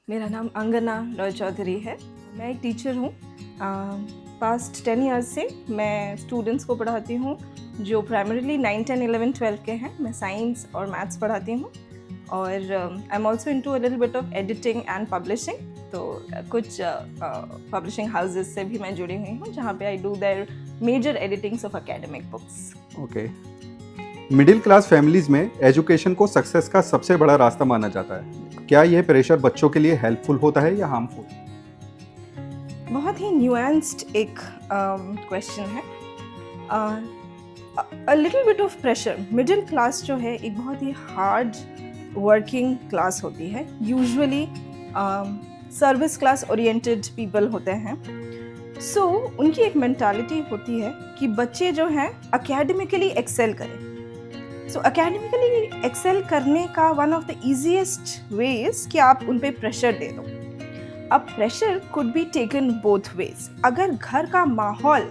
मेरा नाम अंगना रॉय चौधरी है। मैं एक टीचर हूँ। पास्ट 10 ईयर्स से मैं स्टूडेंट्स को पढ़ाती हूँ जो प्राइमरीली 9, 10, 11, 12 के हैं। मैं साइंस और मैथ्स पढ़ाती हूँ और I am also into a little bit of editing and publishing. तो कुछ पब्लिशिंग हाउसेस से भी मैं जुड़ी हुई हूँ जहाँ पे I do their major editings of academic books. Okay. Middle class families में एजुकेशन को सक्सेस का सबसे बड़ा रास्ता माना जाता है। क्या यह प्रेशर बच्चों के लिए हेल्पफुल होता है या हार्मफुल? बहुत ही न्यूएंस्ड एक क्वेश्चन है। A little bit of pressure. Middle class जो है एक बहुत ही हार्ड वर्किंग क्लास होती है। Usually service class oriented people होते हैं। सो उनकी एक मेंटालिटी होती है कि बच्चे जो हैं अकेडमिकली एक्सेल करें। सो अकेडमिकली एक्सेल करने का one of the easiest ways कि आप उन पे प्रेशर दे दो। अब pressure could be taken both ways. अगर घर का माहौल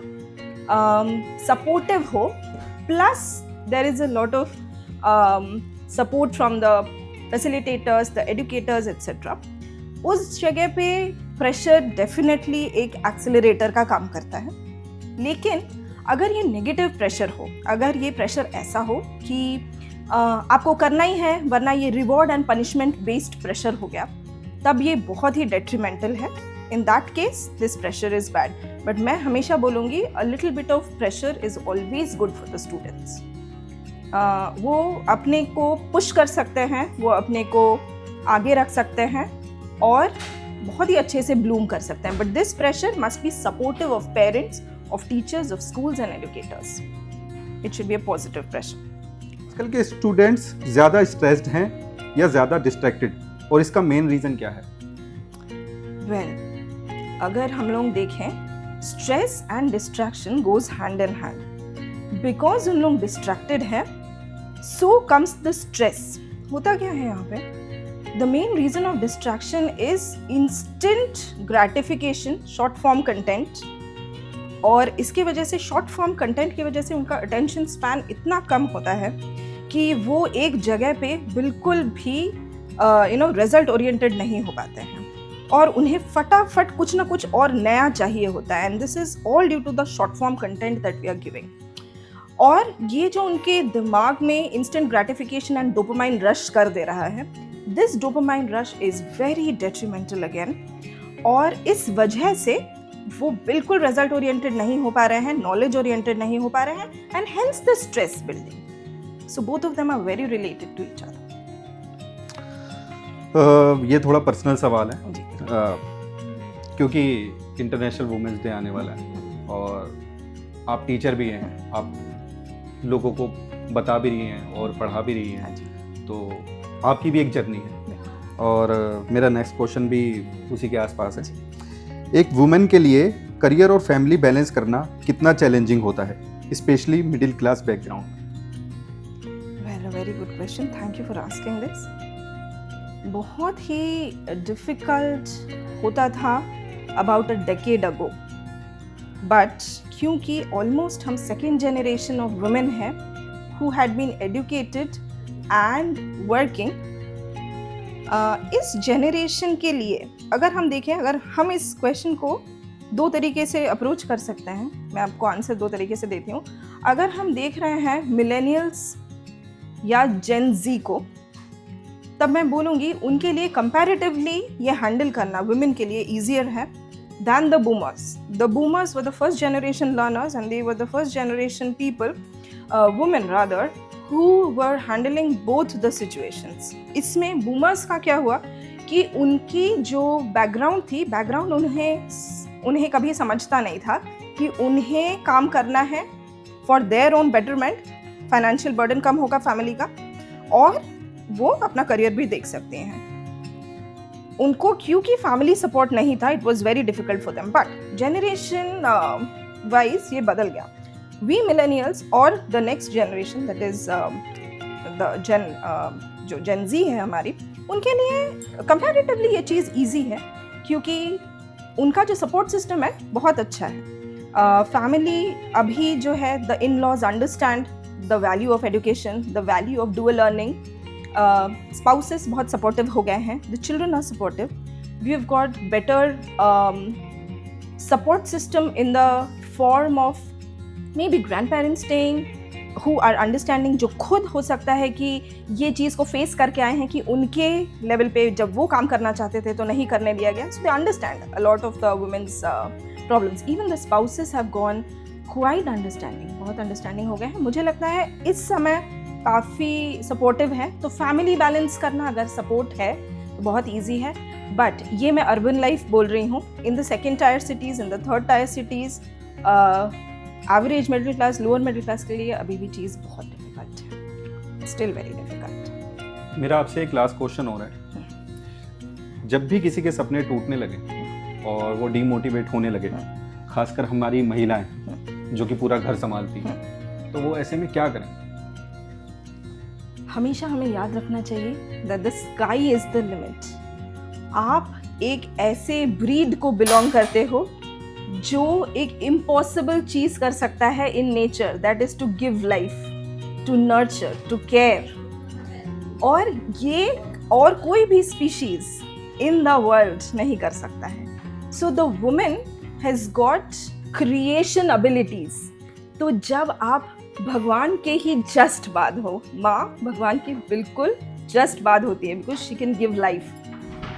सपोर्टिव हो plus there is a lot of support from the facilitators, the educators etcetera, उस जगह पे प्रेशर डेफिनेटली एक एक्सेलरेटर का काम करता है। लेकिन अगर ये नेगेटिव प्रेशर हो, अगर ये प्रेशर ऐसा हो कि आपको करना ही है वरना ये reward and punishment based pressure हो गया, तब ये बहुत ही डेट्रीमेंटल है। In that case this pressure is bad. But मैं हमेशा बोलूँगी a little bit of pressure is always good for the students. वो अपने को पुश कर सकते हैं, वो अपने को आगे रख सकते हैं और बहुत ही अच्छे से ब्लूम कर सकते हैं। But this pressure must be supportive of parents, of teachers, of schools and educators. It should be a positive pressure. आजकल के स्टूडेंट्स ज़्यादा स्ट्रेस्ड हैं या ज़्यादा डिस्ट्रैक्टेड, और इसका मेन रीज़न क्या है? Well, अगर हम लोग देखें, stress and distraction goes hand in hand. Because उन लोग डिस्ट्रैक्टेड हैं, सो कम्स द स्ट्रेस। होता क्या है यहाँ पे? The main reason of distraction is instant gratification, short form content. और इसके वजह से, शॉर्ट फॉर्म कंटेंट की वजह से उनका अटेंशन स्पैन इतना कम होता है कि वो एक जगह पे बिल्कुल भी रिजल्ट ओरिएंटेड नहीं हो पाते हैं और उन्हें फटाफट कुछ ना कुछ और नया चाहिए होता है। And this is all due to the short form content that we are giving. और ये जो उनके दिमाग में instant gratification and dopamine rush कर दे रहा है, this dopamine rush is very detrimental again. और इस वजह से वो बिल्कुल रिजल्ट ओरिएंटेड नहीं हो पा रहे हैं, नॉलेज ओरिएंटेड नहीं हो पा रहे हैं, and hence the stress building. So both of them are very related to each other. ये थोड़ा पर्सनल सवाल है क्योंकि इंटरनेशनल वुमेन्स डे आने वाला है और आप टीचर भी हैं, आप लोगों को बता भी रही हैं और पढ़ा भी रही हैं, तो आपकी भी एक जर्नी है। और मेरा नेक्स्ट क्वेश्चन भी उसी के आसपास है। एक वुमेन के लिए करियर और फैमिली बैलेंस करना कितना चैलेंजिंग होता है, specially middle class background? Well, a very good question, thank you for asking this. बहुत ही डिफिकल्ट होता था about a decade ago, but क्योंकि ऑलमोस्ट हम सेकेंड जनरेशन ऑफ वुमेन हैं who had been educated and working, इस generation के लिए अगर हम देखें, अगर हम इस क्वेश्चन को दो तरीके से अप्रोच कर सकते हैं, मैं आपको आंसर दो तरीके से देती हूँ। अगर हम देख रहे हैं मिलेनियल्स या जेन जी को, तब मैं बोलूँगी उनके लिए कंपैरेटिवली ये हैंडल करना वुमेन के लिए ईजियर है than the boomers. The boomers were the first generation learners and they were the first generation people, women rather, who were handling both the situations. इसमें बूमर्स का क्या हुआ कि उनकी जो बैकग्राउंड थी, बैकग्राउंड उन्हें कभी समझता नहीं था कि उन्हें काम करना है for their own betterment, financial burden कम होगा फैमिली का और वो अपना करियर भी देख सकते हैं। उनको क्योंकि फैमिली सपोर्ट नहीं था, it was very difficult for them. But generation wise ये बदल गया। We millennials और the next generation, that is जो Gen Z है हमारी, उनके लिए comparatively ये चीज़ easy है क्योंकि उनका जो support system है बहुत अच्छा है। Family अभी जो है, the in-laws understand the value of education, the value of dual learning, spouses बहुत supportive हो गए हैं, the children are supportive, we've got better support system in the form of maybe grandparents staying who are understanding, जो खुद हो सकता है कि ये चीज़ को फेस करके आए हैं कि उनके लेवल पे जब वो काम करना चाहते थे तो नहीं करने दिया गया, so they understand a lot of the women's problems. Even the spouses have gone quite understanding, बहुत अंडरस्टैंडिंग हो गए हैं. मुझे लगता है इस समय काफ़ी सपोर्टिव है, तो फैमिली बैलेंस करना अगर सपोर्ट है तो बहुत ईजी है. बट ये मैं अर्बन लाइफ बोल रही हूँ. In the second tyre cities, in the third tier cities, average middle class, lower middle class के लिए अभी भी चीज़ बहुत डिफिकल्ट है, स्टिल वेरी डिफिकल्ट. मेरा आपसे एक लास्ट क्वेश्चन हो रहा है. जब भी किसी के सपने टूटने लगे और वो डीमोटिवेट होने लगे, खासकर हमारी महिलाएं जो कि पूरा घर संभालती हैं, तो वो ऐसे में क्या करें? हमेशा हमें याद रखना चाहिए that the sky is the limit. आप एक ऐसे ब्रीड को बिलोंग करते हो जो एक इम्पॉसिबल चीज कर सकता है in nature, that is to give life, to nurture, to care. और ये और कोई भी स्पीशीज इन द वर्ल्ड नहीं कर सकता है. So the women has got creation abilities. तो जब आप भगवान के ही जस्ट बाद हो, माँ भगवान की बिल्कुल जस्ट बाद होती है, because she can give life.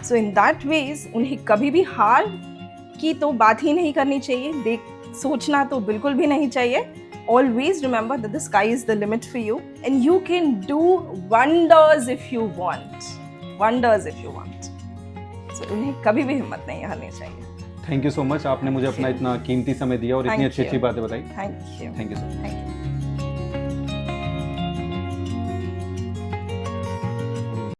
So in that ways उन्हें कभी भी हार की तो बात ही नहीं करनी चाहिए, सोचना तो बिल्कुल भी नहीं चाहिए. Always remember that the sky is the limit for you and you can do wonders if you want. Wonders if you want. So उन्हें कभी भी हिम्मत नहीं हारनी चाहिए. Thank you so much. आपने मुझे अपना इतना कीमती समय दिया और इतनी अच्छी अच्छी बातें बताई. Thank you. Thank you so much. Thank you.